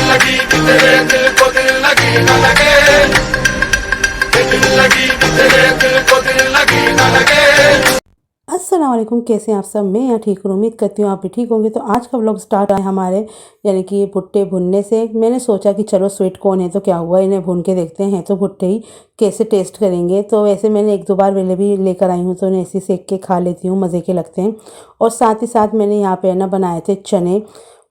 लगी कि तेरे दिल को दिल लगी न लगे, दिल लगी कि तेरे दिल को दिल लगी न लगे। अस्सलाम वालेकुम, कैसे हैं आप सब। मैं यहाँ ठीक हूँ, उम्मीद करती हूँ आप भी ठीक होंगे। तो आज का व्लॉग स्टार्ट है हमारे यानी कि ये भुट्टे भुनने से। मैंने सोचा कि चलो स्वीट कॉर्न है तो क्या हुआ, इन्हें भून के देखते हैं तो भुट्टे ही कैसे टेस्ट करेंगे। तो वैसे मैंने एक दो बार वेले भी लेकर आई हूँ तो इन्हें ऐसे सेक के खा लेती हूँ, मज़े के लगते हैं। और साथ ही साथ मैंने यहाँ पे ना बनाए थे चने,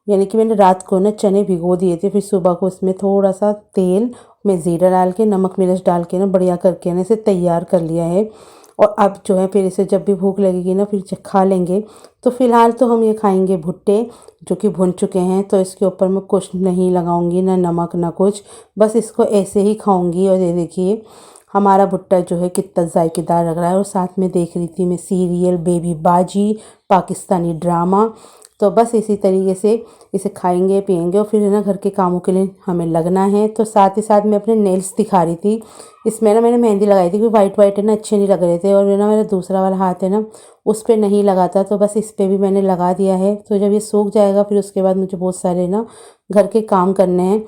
यानी कि मैंने रात को ना चने भिगो दिए थे, फिर सुबह को उसमें थोड़ा सा तेल में ज़ीरा डाल के नमक मिर्च डाल के ना बढ़िया करके ना इसे तैयार कर लिया है। और अब जो है फिर इसे जब भी भूख लगेगी ना फिर खा लेंगे। तो फ़िलहाल तो हम ये खाएंगे भुट्टे जो कि भुन चुके हैं। तो इसके ऊपर मैं कुछ नहीं लगाऊंगी, ना नमक ना कुछ, बस इसको ऐसे ही खाऊंगी। और ये देखिए हमारा भुट्टा जो है कितना जायकेदार लग रहा है। और साथ में देख रही थी मैं सीरियल बेबी बाजी, पाकिस्तानी ड्रामा। तो बस इसी तरीके से इसे खाएंगे पिएंगे और फिर है ना घर के कामों के लिए हमें लगना है। तो साथ ही साथ मैं अपने नेल्स दिखा रही थी। इसमें ना मैंने मेहंदी लगाई थी क्योंकि वाइट वाइट है ना अच्छे नहीं लग रहे थे, और ना मेरा दूसरा वाला हाथ है ना उस पर नहीं लगा था, तो बस इस पर भी मैंने लगा दिया है। तो जब ये सूख जाएगा फिर उसके बाद मुझे बहुत सारे ना घर के काम करने हैं।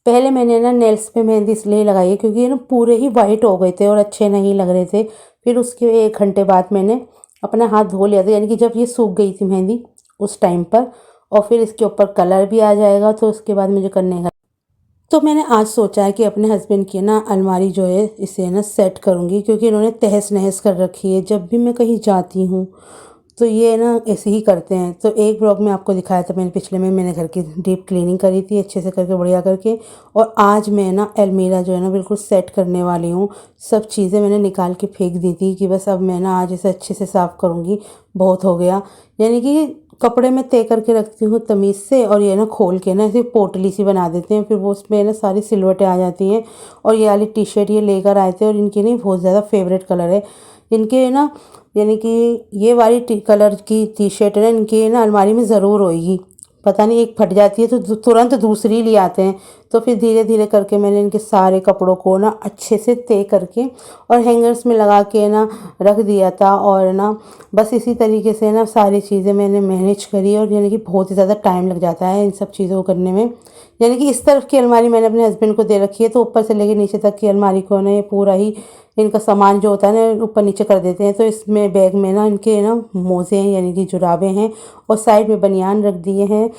पहले मैंने ना नेल्स पे मेहंदी इसलिए लगाई है क्योंकि ये ना पूरे ही वाइट हो गए थे और अच्छे नहीं लग रहे थे। फिर उसके 1 घंटे बाद मैंने अपना हाथ धो लिया था, यानी कि जब ये सूख गई थी मेहंदी उस टाइम पर। और फिर इसके ऊपर कलर भी आ जाएगा तो उसके बाद मुझे करने का। तो मैंने आज सोचा है कि अपने हस्बैंड की ना अलमारी जो है इसे ना सेट करूँगी, क्योंकि इन्होंने तहस नहस कर रखी है। जब भी मैं कहीं जाती हूँ तो ये ना ऐसे ही करते हैं। तो एक ब्लॉग में आपको दिखाया था मैंने पिछले में, मैंने घर की डीप क्लीनिंग करी थी अच्छे से करके बढ़िया करके। और आज मैं ना अलमीरा जो है ना बिल्कुल सेट करने वाली हूँ। सब चीज़ें मैंने निकाल के फेंक दी थी कि बस अब मैं ना आज इसे अच्छे से साफ़ करूँगी, बहुत हो गया। यानी कि कपड़े में तय करके रखती हूँ तमीज़ से, और ये ना खोल के ना ऐसे पोटली सी बना देते हैं, फिर वो उसमें ना सारी सिलवटें आ जाती हैं। और ये वाली टी शर्ट ये लेकर आए थे और इनकी नहीं बहुत ज़्यादा फेवरेट कलर है इनके ना, यानी कि ये वाली कलर की टी शर्ट है ना इनकी ना अलमारी में ज़रूर होएगी। पता नहीं एक फट जाती है तो तुरंत दूसरी ले आते हैं। तो फिर धीरे धीरे करके मैंने इनके सारे कपड़ों को ना अच्छे से तय करके और हैंगर्स में लगा के ना रख दिया था। और ना बस इसी तरीके से ना सारी चीज़ें मैंने मैनेज करी। और यानी कि बहुत ही ज़्यादा टाइम लग जाता है इन सब चीज़ों को करने में। यानी कि इस तरफ की अलमारी मैंने अपने हस्बैंड को दे रखी है, तो ऊपर से लेके नीचे तक की अलमारी को ना ये पूरा ही इनका सामान जो होता है ना ऊपर नीचे कर देते हैं। तो इसमें बैग में ना इनके ना मोज़े हैं यानी कि जुराबें हैं, और साइड में बनियान रख दिए हैं।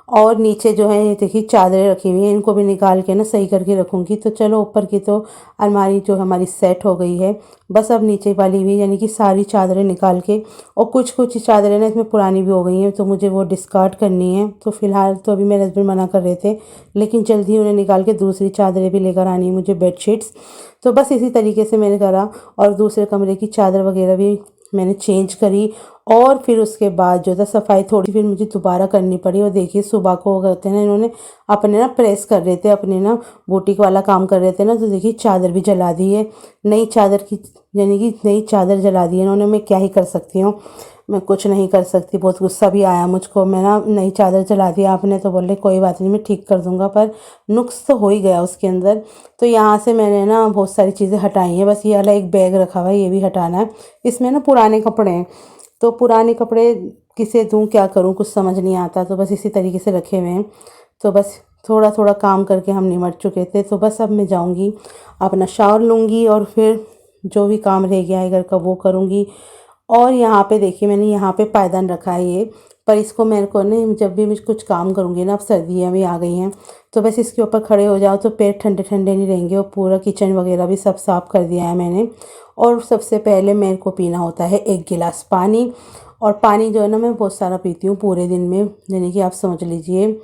और नीचे जो है ये देखिए चादरें रखी हुई हैं, इनको भी निकाल के ना सही करके रखूँगी। तो चलो ऊपर की तो अलमारी जो हमारी सेट हो गई है। बस अब नीचे वाली भी यानी कि सारी चादरें निकाल के, और कुछ कुछ चादरें ना इसमें पुरानी भी हो गई हैं तो मुझे वो डिस्कार्ड करनी है। तो फ़िलहाल तो अभी मेरे हस्बैंड मना कर रहे थे, लेकिन जल्दी उन्हें निकाल के दूसरी चादरें भी लेकर आनी है मुझे, बेडशीट्स। तो बस इसी तरीके से मैंने करा, और दूसरे कमरे की चादर वगैरह भी मैंने चेंज करी। और फिर उसके बाद जो था सफाई थोड़ी फिर मुझे दोबारा करनी पड़ी। और देखिए सुबह को कहते हैं ना इन्होंने अपने ना प्रेस कर रहे थे, अपने ना बुटीक वाला काम कर रहे थे ना, तो देखिए चादर भी जला दी है, नई चादर की यानी कि नई चादर जला दी है इन्होंने। मैं क्या ही कर सकती हूँ, मैं कुछ नहीं कर सकती। बहुत गुस्सा भी आया मुझको, मैं ना नई चादर जला दी आपने, तो बोले कोई बात नहीं मैं ठीक कर दूँगा, पर नुक्स तो हो ही गया उसके अंदर। तो यहाँ से मैंने ना बहुत सारी चीज़ें हटाई हैं, बस ये वाला एक बैग रखा हुआ है ये भी हटाना है। इसमें ना पुराने कपड़े हैं, तो पुराने कपड़े किसे दूँ क्या करूँ कुछ समझ नहीं आता, तो बस इसी तरीके से रखे हुए हैं। तो बस थोड़ा थोड़ा काम करके हम निमट चुके थे। तो बस अब मैं जाऊँगी अपना शावर लूँगी और फिर जो भी काम रह गया है घर का वो करूँगी। और यहाँ पे देखिए मैंने यहाँ पे पायदान रखा है ये, पर इसको मेरे को ना जब भी मैं कुछ काम करूँगी ना, अब सर्दियाँ भी आ गई हैं, तो बस इसके ऊपर खड़े हो जाओ तो पैर ठंडे ठंडे नहीं रहेंगे। और पूरा किचन वगैरह भी सब साफ़ कर दिया है मैंने। और सबसे पहले मेरे को पीना होता है 1 गिलास पानी। और पानी जो है ना मैं बहुत सारा पीती हूँ पूरे दिन में, यानी कि आप समझ लीजिए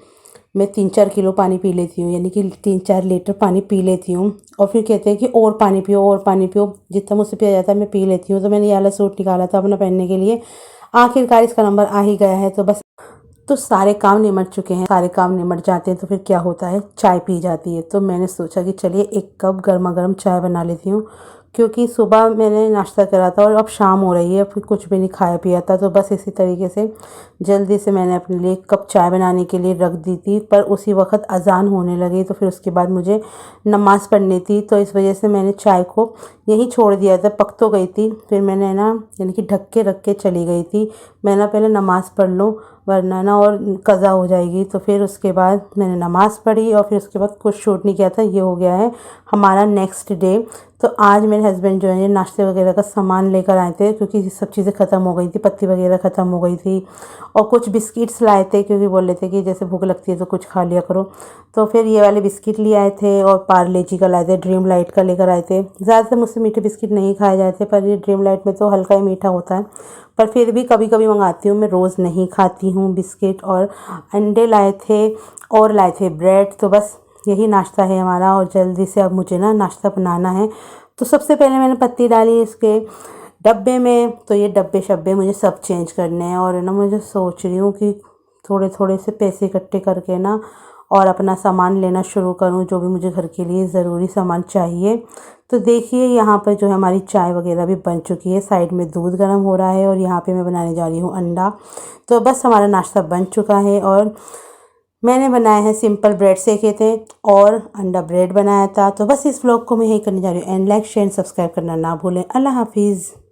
मैं 3-4 किलो पानी पी लेती हूँ, यानी कि 3-4 लीटर पानी पी लेती हूँ। और फिर कहते हैं कि और पानी पियो और पानी पियो, जितना मुझसे पिया जाता है मैं पी लेती हूँ। तो मैंने ये वाला सूट निकाला था अपना पहनने के लिए, आखिरकार इसका नंबर आ ही गया है। तो बस तो सारे काम निमट चुके हैं, सारे काम निमट जाते हैं तो फिर क्या होता है चाय पी जाती है। तो मैंने सोचा कि चलिए 1 कप गर्मा गर्म चाय बना लेती हूँ, क्योंकि सुबह मैंने नाश्ता करा था और अब शाम हो रही है फिर कुछ भी नहीं खाया पिया था। तो बस इसी तरीके से जल्दी से मैंने अपने लिए 1 कप चाय बनाने के लिए रख दी थी, पर उसी वक्त अजान होने लगी तो फिर उसके बाद मुझे नमाज़ पढ़नी थी। तो इस वजह से मैंने चाय को यहीं छोड़ दिया था, पक तो गई थी। फिर मैंने ना यानी कि ढक के रख के चली गई थी, मैं ना पहले नमाज़ पढ़ लूँ वरना ना और कज़ा हो जाएगी। तो फिर उसके बाद मैंने नमाज़ पढ़ी और फिर उसके बाद कुछ शूट नहीं किया था। ये हो गया है हमारा नेक्स्ट डे। तो आज मेरे हस्बैंड जो है नाश्ते वगैरह का सामान लेकर आए थे, क्योंकि सब चीज़ें ख़त्म हो गई थी, पत्ती वगैरह ख़त्म हो गई थी, और कुछ बिस्किट्स लाए थे क्योंकि बोल रहे थे कि जैसे भूख लगती है तो कुछ खा लिया करो। तो फिर ये वाले बिस्किट ले आए थे और पार्ले जी का लाए थे, ड्रीम लाइट का लेकर आए थे। ज़्यादातर मुझसे मीठे बिस्किट नहीं खाए जाते, पर ये ड्रीम लाइट में तो हल्का ही मीठा होता है, पर फिर भी कभी कभी मंगाती हूँ, मैं रोज़ नहीं खाती हूँ बिस्किट। और अंडे लाए थे और लाए थे ब्रेड। तो बस यही नाश्ता है हमारा, और जल्दी से अब मुझे ना नाश्ता बनाना है। तो सबसे पहले मैंने पत्ती डाली इसके डब्बे में। तो ये डब्बे शब्बे मुझे सब चेंज करने हैं, और ना मुझे सोच रही हूँ कि थोड़े थोड़े से पैसे इकट्ठे करके ना और अपना सामान लेना शुरू करूँ, जो भी मुझे घर के लिए ज़रूरी सामान चाहिए। तो देखिए यहाँ पर जो है हमारी चाय वगैरह भी बन चुकी है, साइड में दूध गर्म हो रहा है, और यहाँ पे मैं बनाने जा रही हूँ अंडा। तो बस हमारा नाश्ता बन चुका है, और मैंने बनाए हैं सिंपल ब्रेड सेके थे और अंडा ब्रेड बनाया था। तो बस इस व्लॉग को मैं यही करने जा रही हूँ। एंड लाइक शेयर सब्सक्राइब करना ना भूलें। अल्लाह हाफिज़।